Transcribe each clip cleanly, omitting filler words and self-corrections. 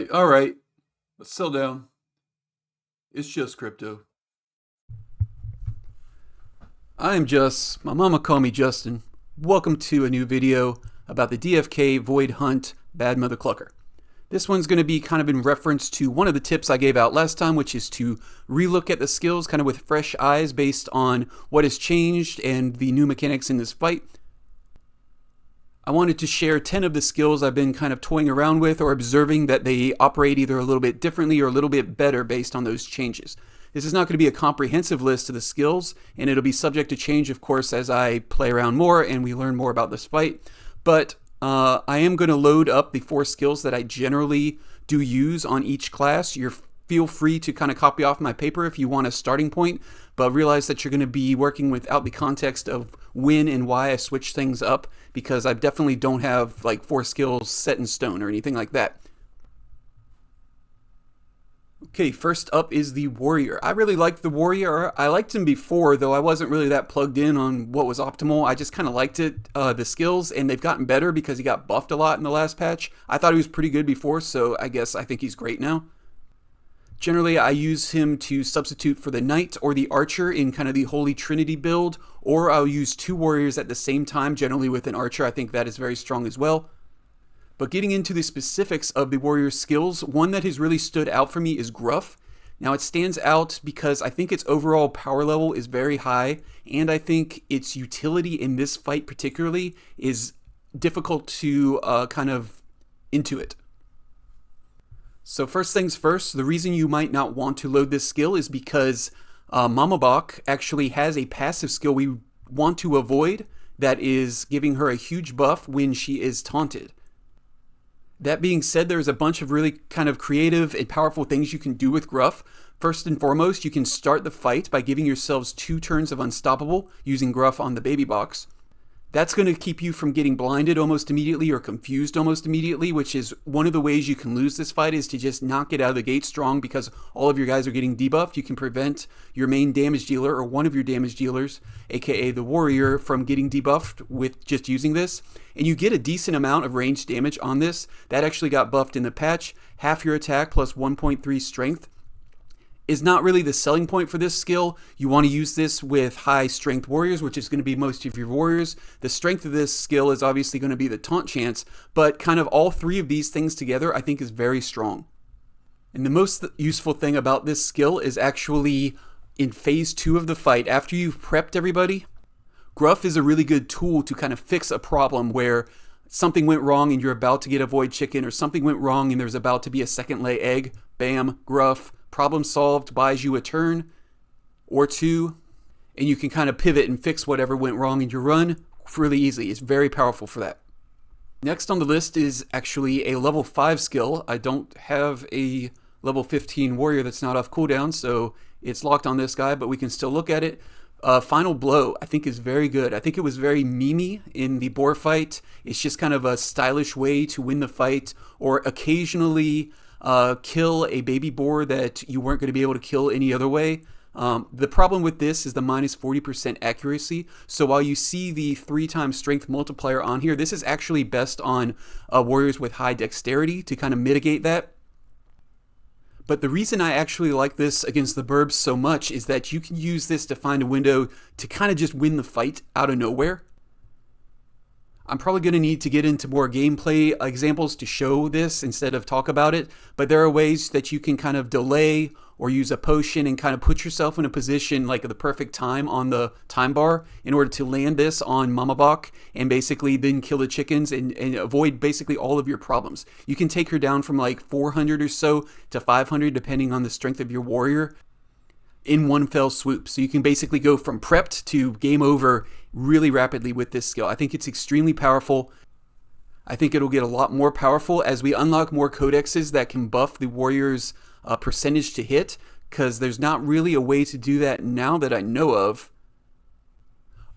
All right. Let's settle down. It's just crypto. My mama call me Justin. Welcome to a new video about the DFK Void Hunt Bad Mother Clucker. This one's going to be kind of in reference to one of the tips I gave out last time, which is to relook at the skills kind of with fresh eyes based on what has changed and the new mechanics in this fight. I wanted to share 10 of the skills I've been kind of toying around with or observing that they operate either a little bit differently or a little bit better based on those changes. This is not going to be a comprehensive list of the skills, and it'll be subject to change, of course, as I play around more and we learn more about this fight. But I am going to load up the 4 skills that I generally do use on each class. Feel free to kind of copy off my paper if you want a starting point, but realize that you're going to be working without the context of when and why I switch things up, because I definitely don't have like 4 skills set in stone or anything like that. Okay, first up is the Warrior. I really liked the Warrior. I liked him before, though I wasn't really that plugged in on what was optimal. I just kind of liked it, the skills, and they've gotten better because he got buffed a lot in the last patch. I thought he was pretty good before, so I think he's great now. Generally, I use him to substitute for the Knight or the Archer in kind of the Holy Trinity build, or I'll use 2 Warriors at the same time, generally with an Archer. I think that is very strong as well. But getting into the specifics of the Warrior's skills, one that has really stood out for me is Gruff. Now, it stands out because I think its overall power level is very high, and I think its utility in this fight particularly is difficult to kind of intuit. So first things first, the reason you might not want to load this skill is because Mama Bach actually has a passive skill we want to avoid that is giving her a huge buff when she is taunted. That being said, there's a bunch of really kind of creative and powerful things you can do with Gruff. First and foremost, you can start the fight by giving yourselves 2 turns of Unstoppable using Gruff on the baby box. That's going to keep you from getting blinded almost immediately or confused almost immediately, which is one of the ways you can lose this fight, is to just not get out of the gate strong because all of your guys are getting debuffed. You can prevent your main damage dealer or one of your damage dealers, aka the Warrior, from getting debuffed with just using this. And you get a decent amount of ranged damage on this. That actually got buffed in the patch. Half your attack plus 1.3 strength is not really the selling point for this skill. You want to use this with high strength warriors, which is going to be most of your warriors. The strength of this skill is obviously going to be the taunt chance, but kind of all 3 of these things together I think is very strong. And the most useful thing about this skill is actually in phase 2 of the fight. After you've prepped everybody, Gruff is a really good tool to kind of fix a problem where something went wrong and you're about to get a void chicken, or something went wrong and there's about to be a second lay egg. Bam, Gruff. Problem solved, buys you a turn or 2, and you can kind of pivot and fix whatever went wrong in your run really easily. It's very powerful for that. Next on the list is actually a level 5 skill. I don't have a level 15 warrior that's not off cooldown, so it's locked on this guy, but we can still look at it. Final Blow, I think, is very good. I think it was very memey in the boar fight. It's just kind of a stylish way to win the fight, or occasionally kill a baby boar that you weren't going to be able to kill any other way. The problem with this is the minus 40% accuracy. So while you see the 3 times strength multiplier on here, this is actually best on warriors with high dexterity to kind of mitigate that. But the reason I actually like this against the burbs so much is that you can use this to find a window to kind of just win the fight out of nowhere. I'm probably going to need to get into more gameplay examples to show this instead of talk about it, but there are ways that you can kind of delay or use a potion and kind of put yourself in a position like the perfect time on the time bar in order to land this on Mama Bach and basically then kill the chickens and avoid basically all of your problems. You can take her down from like 400 or so to 500 depending on the strength of your warrior in one fell swoop. So you can basically go from prepped to game over really rapidly with this skill. I think it's extremely powerful. I think it'll get a lot more powerful as we unlock more codexes that can buff the warrior's percentage to hit, because there's not really a way to do that now that I know of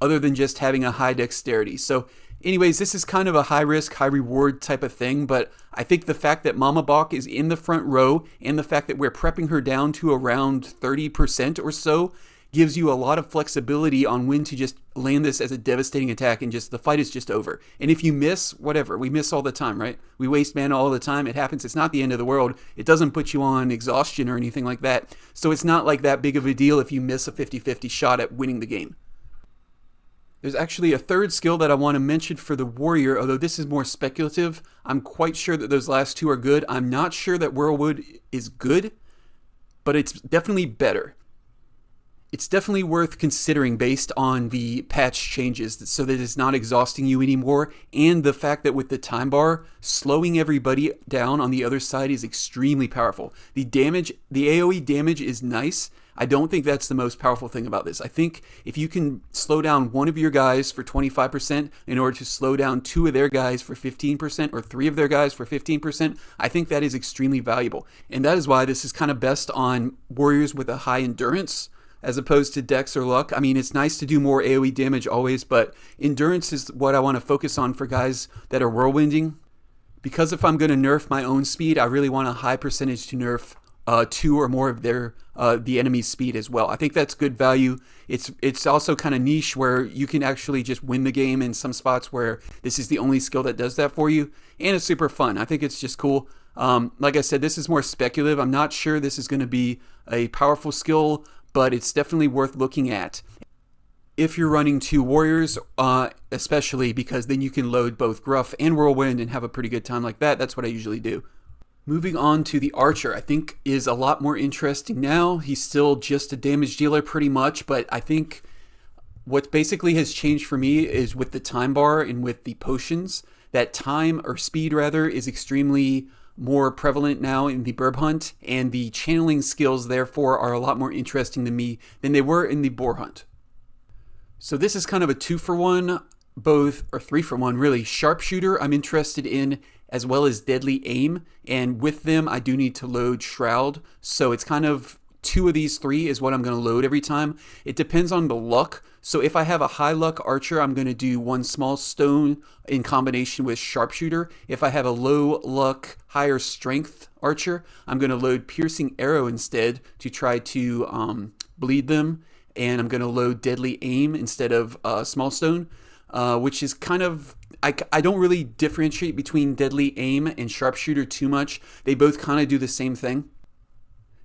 other than just having a high dexterity. So anyways, this is kind of a high risk, high reward type of thing, but I think the fact that Mama Bach is in the front row and the fact that we're prepping her down to around 30% or so gives you a lot of flexibility on when to just land this as a devastating attack and just the fight is just over. And if you miss, whatever, we miss all the time, right? We waste mana all the time. It happens. It's not the end of the world. It doesn't put you on exhaustion or anything like that. So it's not like that big of a deal if you miss a 50-50 shot at winning the game. There's actually a third skill that I want to mention for the warrior, although this is more speculative. I'm quite sure that those last two are good. I'm not sure that Whirlwind is good, but it's definitely better. It's definitely worth considering based on the patch changes so that it's not exhausting you anymore, and the fact that with the time bar, slowing everybody down on the other side is extremely powerful. The damage, the AoE damage is nice. I don't think that's the most powerful thing about this. I think if you can slow down one of your guys for 25% in order to slow down two of their guys for 15% or three of their guys for 15%, I think that is extremely valuable. And that is why this is kind of best on warriors with a high endurance as opposed to dex or luck. I mean, it's nice to do more AoE damage always, but endurance is what I want to focus on for guys that are whirlwinding. Because if I'm going to nerf my own speed, I really want a high percentage to nerf two or more of their the enemy's speed as well. I think that's good value. It's also kind of niche where you can actually just win the game in some spots where this is the only skill that does that for you, and it's super fun. I think it's just cool. Like I said, this is more speculative. I'm not sure this is going to be a powerful skill, but it's definitely worth looking at if you're running two warriors, especially because then you can load both Gruff and Whirlwind and have a pretty good time like that. That's what I usually do. Moving on to the Archer, I think is a lot more interesting now. He's still just a damage dealer pretty much, but I think what basically has changed for me is with the time bar and with the potions, that time or speed rather is extremely more prevalent now in the Burb Hunt, and the channeling skills therefore are a lot more interesting to me than they were in the Boar Hunt. So this is kind of a 2-for-1, both, or 3-for-1 really. Sharpshooter I'm interested in, as well as Deadly Aim, and with them I do need to load Shroud, so it's kind of two of these three is what I'm going to load every time. It depends on the luck. So if I have a high luck archer, I'm going to do one small stone in combination with sharpshooter. If I have a low luck, higher strength archer, I'm going to load piercing arrow instead to try to bleed them. And I'm going to load deadly aim instead of small stone, which is kind of, I don't really differentiate between deadly aim and sharpshooter too much. They both kind of do the same thing.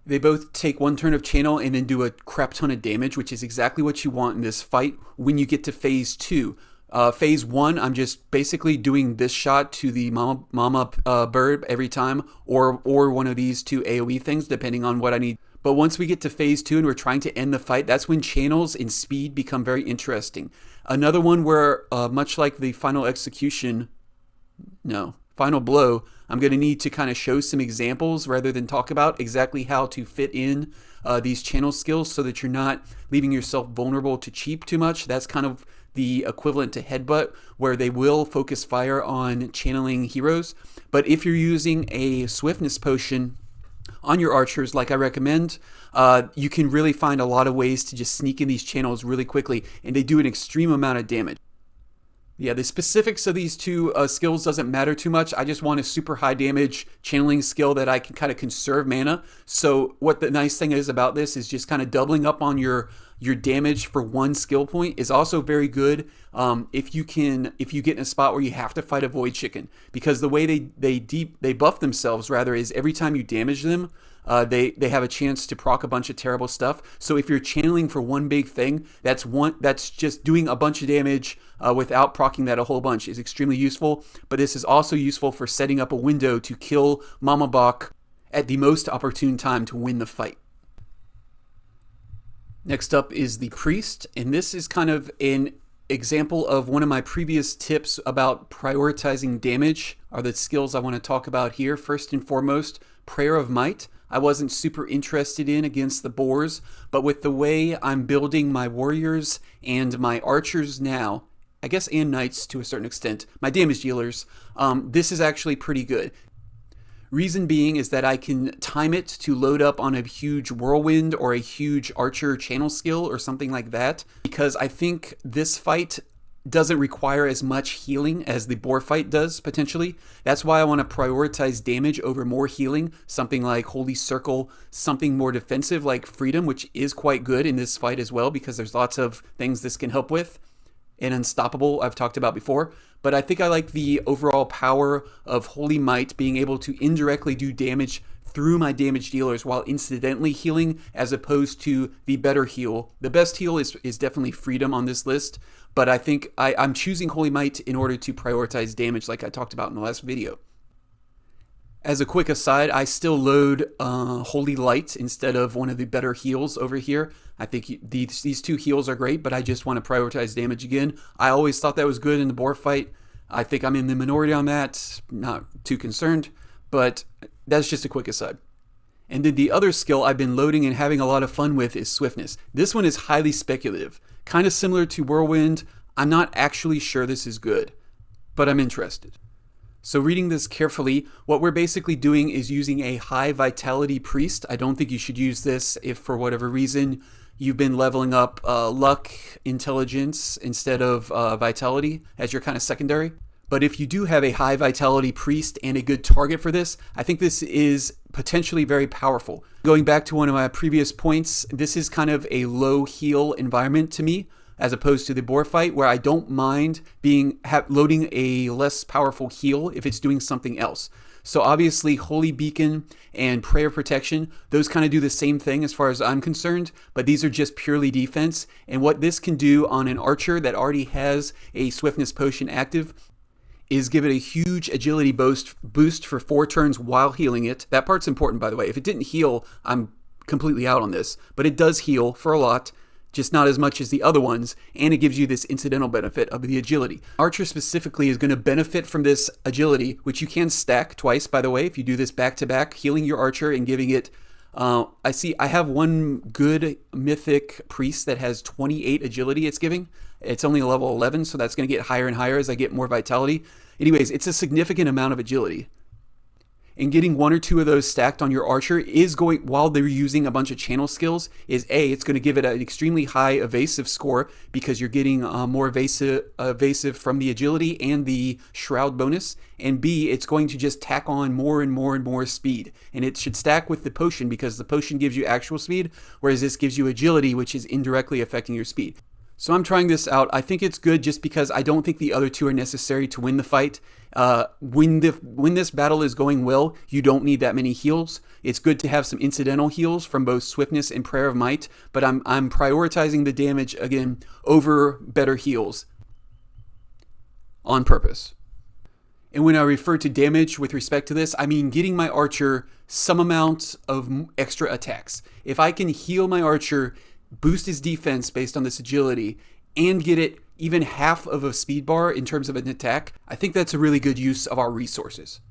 They both take one turn of channel and then do a crap ton of damage, which is exactly what you want in this fight when you get to phase 2. Phase 1, I'm just basically doing this shot to the mama bird every time, or one of these two AoE things, depending on what I need. But once we get to phase 2 and we're trying to end the fight, that's when channels and speed become very interesting. Another one where, much like the final blow, I'm going to need to kind of show some examples rather than talk about exactly how to fit in these channel skills so that you're not leaving yourself vulnerable to cheap too much. That's kind of the equivalent to Headbutt, where they will focus fire on channeling heroes. But if you're using a swiftness potion on your archers, like I recommend, you can really find a lot of ways to just sneak in these channels really quickly, and they do an extreme amount of damage. Yeah, the specifics of these two skills doesn't matter too much. I just want a super high damage channeling skill that I can kind of conserve mana. So what the nice thing is about this is just kind of doubling up on your damage for one skill point is also very good if you get in a spot where you have to fight a void chicken, because the way they buff themselves rather is every time you damage them, they have a chance to proc a bunch of terrible stuff. So if you're channeling for one big thing, that's just doing a bunch of damage without proccing that a whole bunch is extremely useful. But this is also useful for setting up a window to kill Mama Bach at the most opportune time to win the fight. Next up is the Priest, and this is kind of an example of one of my previous tips about prioritizing damage are the skills I want to talk about here. First and foremost, Prayer of Might. I wasn't super interested in against the boars, but with the way I'm building my warriors and my archers now, I guess, and knights to a certain extent, my damage dealers, this is actually pretty good. Reason being is that I can time it to load up on a huge whirlwind or a huge archer channel skill or something like that, because I think this fight doesn't require as much healing as the boar fight does, potentially. That's why I want to prioritize damage over more healing. Something like Holy Circle, something more defensive like Freedom, which is quite good in this fight as well, because there's lots of things this can help with. And Unstoppable, I've talked about before. But I think I like the overall power of Holy Might being able to indirectly do damage through my damage dealers while incidentally healing, as opposed to the better heal. The best heal is definitely Freedom on this list, but I think I'm choosing Holy Might in order to prioritize damage like I talked about in the last video. As a quick aside, I still load Holy Light instead of one of the better heals over here. I think these two heals are great, but I just want to prioritize damage again. I always thought that was good in the boar fight. I think I'm in the minority on that, not too concerned, but that's just a quick aside. And then the other skill I've been loading and having a lot of fun with is Swiftness. This one is highly speculative, kind of similar to Whirlwind. I'm not actually sure this is good, but I'm interested. So reading this carefully, what we're basically doing is using a high vitality priest. I don't think you should use this if for whatever reason you've been leveling up luck, intelligence instead of vitality as your kind of secondary. But if you do have a high vitality priest and a good target for this, I think this is potentially very powerful. Going back to one of my previous points, this is kind of a low heal environment to me, as opposed to the boar fight, where I don't mind loading a less powerful heal if it's doing something else. So obviously Holy Beacon and Prayer Protection, those kind of do the same thing as far as I'm concerned, but these are just purely defense. And what this can do on an archer that already has a Swiftness potion active is give it a huge agility boost for 4 turns while healing it. That part's important, by the way. If it didn't heal, I'm completely out on this, but it does heal for a lot, just not as much as the other ones, and it gives you this incidental benefit of the agility. Archer specifically is going to benefit from this agility, which you can stack twice, by the way, if you do this back-to-back, healing your Archer and giving it... I have one good mythic priest that has 28 agility it's giving. It's only a level 11, so that's going to get higher and higher as I get more vitality. Anyways, it's a significant amount of agility. And getting 1 or 2 of those stacked on your Archer is going, while they're using a bunch of channel skills, is A, it's going to give it an extremely high evasive score because you're getting more evasive from the agility and the shroud bonus. And B, it's going to just tack on more and more and more speed. And it should stack with the potion because the potion gives you actual speed, whereas this gives you agility, which is indirectly affecting your speed. So I'm trying this out. I think it's good just because I don't think the other two are necessary to win the fight. When this battle is going well, you don't need that many heals. It's good to have some incidental heals from both Swiftness and Prayer of Might, but I'm prioritizing the damage again over better heals on purpose. And when I refer to damage with respect to this, I mean getting my Archer some amount of extra attacks. If I can heal my Archer, boost his defense based on this agility, and get it even half of a speed bar in terms of an attack, I think that's a really good use of our resources.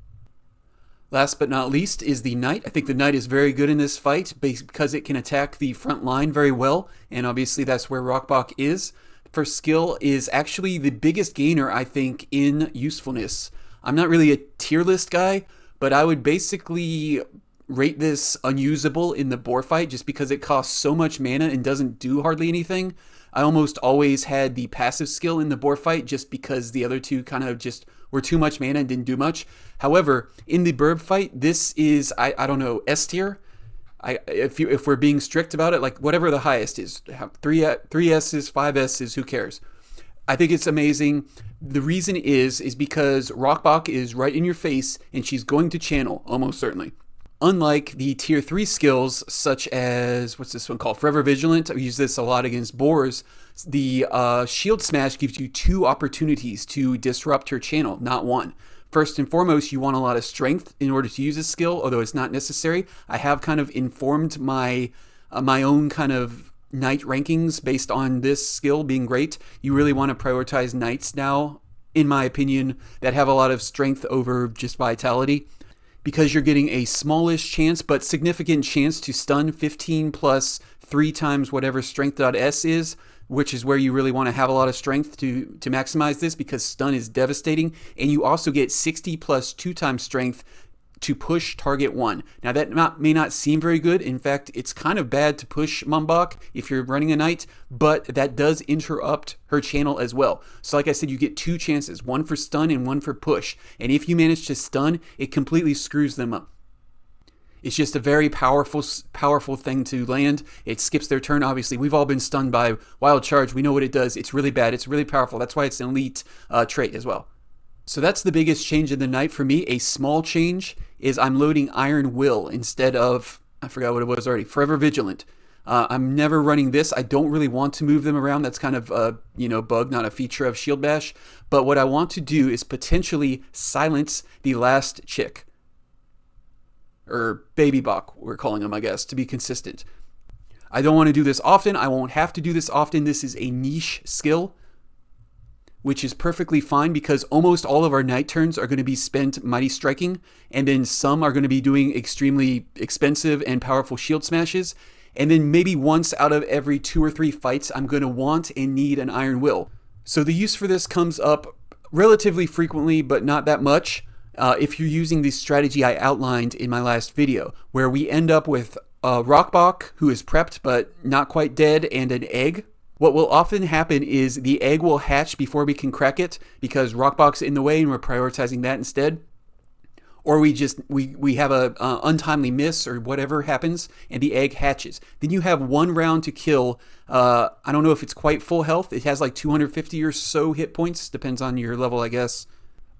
Last but not least is the Knight. I think the Knight is very good in this fight because it can attack the front line very well, and obviously that's where Rockbach is. First skill is actually the biggest gainer, I think, in usefulness. I'm not really a tier list guy, but I would basically rate this unusable in the boar fight just because it costs so much mana and doesn't do hardly anything. I almost always had the passive skill in the boar fight just because the other two kind of just were too much mana and didn't do much. However, in the burb fight, this is, I don't know, S tier. If we're being strict about it, like whatever the highest is, 3 S's, 5 S's, who cares? I think it's amazing. The reason is because Rockbach is right in your face and she's going to channel, almost certainly. Unlike the tier 3 skills, such as, what's this one called? Forever Vigilant. I use this a lot against boars. The Shield Smash gives you 2 opportunities to disrupt her channel, not 1. First and foremost, you want a lot of strength in order to use this skill, although it's not necessary. I have kind of informed my own kind of Knight rankings based on this skill being great. You really want to prioritize Knights now, in my opinion, that have a lot of strength over just vitality, because you're getting a smallish chance but significant chance to stun 15 plus 3 times whatever strength.s is, which is where you really want to have a lot of strength to maximize this, because stun is devastating. And you also get 60 plus 2 times strength to push target 1. Now that may not seem very good. In fact, it's kind of bad to push Mumbach if you're running a knight, but that does interrupt her channel as well. So like I said, you get 2 chances, one for stun and one for push. And if you manage to stun, it completely screws them up. It's just a very powerful thing to land. It skips their turn, obviously. We've all been stunned by Wild Charge. We know what it does. It's really bad. It's really powerful. That's why it's an elite trait as well. So that's the biggest change in the night for me. A small change is I'm loading Iron Will instead of, I forgot what it was already, Forever Vigilant. I'm never running this. I don't really want to move them around. That's kind of a bug, not a feature of Shield Bash. But what I want to do is potentially silence the last chick. Or Baby Bach, we're calling them, I guess, to be consistent. I don't want to do this often. I won't have to do this often. This is a niche skill, which is perfectly fine because almost all of our night turns are going to be spent mighty striking, and then some are going to be doing extremely expensive and powerful shield smashes, and then maybe once out of every 2 or 3 fights I'm going to want and need an Iron Will. So the use for this comes up relatively frequently, but not that much if you're using the strategy I outlined in my last video, where we end up with Rockbach, who is prepped but not quite dead, and an egg. What will often happen is the egg will hatch before we can crack it because Rockbach's in the way and we're prioritizing that instead. Or we have a untimely miss or whatever happens and the egg hatches. Then you have 1 round to kill. I don't know if it's quite full health. It has like 250 or so hit points. Depends on your level, I guess.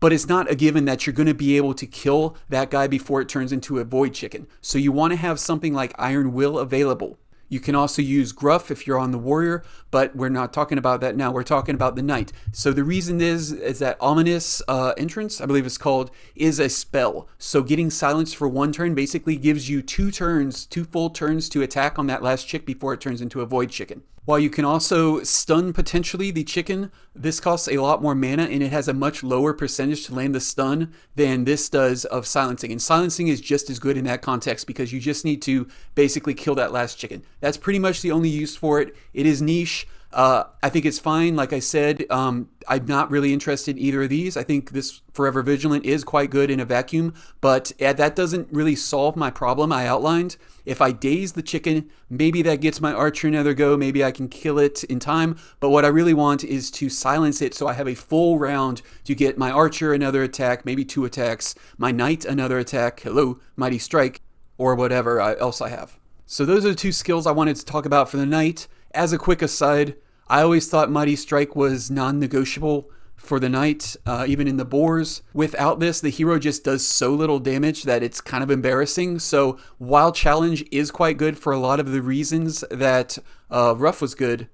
But it's not a given that you're going to be able to kill that guy before it turns into a void chicken. So you want to have something like Iron Will available. You can also use Gruff if you're on the warrior, but we're not talking about that now. We're talking about the knight. So the reason is that Ominous Entrance, I believe it's called, is a spell. So getting silenced for 1 turn basically gives you 2 full turns to attack on that last chick before it turns into a void chicken. While you can also stun potentially the chicken, this costs a lot more mana and it has a much lower percentage to land the stun than this does of silencing. And silencing is just as good in that context because you just need to basically kill that last chicken. That's pretty much the only use for it. It is niche. I think it's fine. Like I said, I'm not really interested in either of these. I think this Forever Vigilant is quite good in a vacuum, but that doesn't really solve my problem I outlined. If I daze the chicken, maybe that gets my archer another go. Maybe I can kill it in time. But what I really want is to silence it so I have a full round to get my archer another attack, maybe 2 attacks, my knight another attack, hello, Mighty Strike, or whatever else I have. So those are the 2 skills I wanted to talk about for the knight. As a quick aside, I always thought Mighty Strike was non-negotiable for the knight, even in the boars. Without this, the hero just does so little damage that it's kind of embarrassing. So while Challenge is quite good for a lot of the reasons that Gruff was good,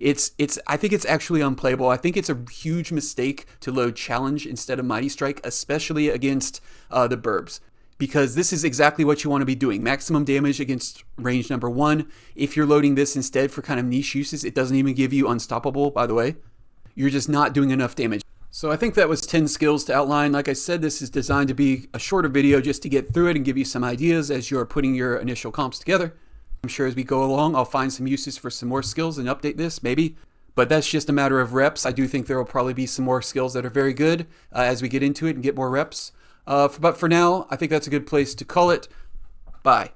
I think it's actually unplayable. I think it's a huge mistake to load Challenge instead of Mighty Strike, especially against the Burbs. Because this is exactly what you want to be doing. Maximum damage against range number 1. If you're loading this instead for kind of niche uses, it doesn't even give you Unstoppable, by the way. You're just not doing enough damage. So I think that was 10 skills to outline. Like I said, this is designed to be a shorter video just to get through it and give you some ideas as you're putting your initial comps together. I'm sure as we go along, I'll find some uses for some more skills and update this, maybe. But that's just a matter of reps. I do think there will probably be some more skills that are very good as we get into it and get more reps. But for now, I think that's a good place to call it. Bye.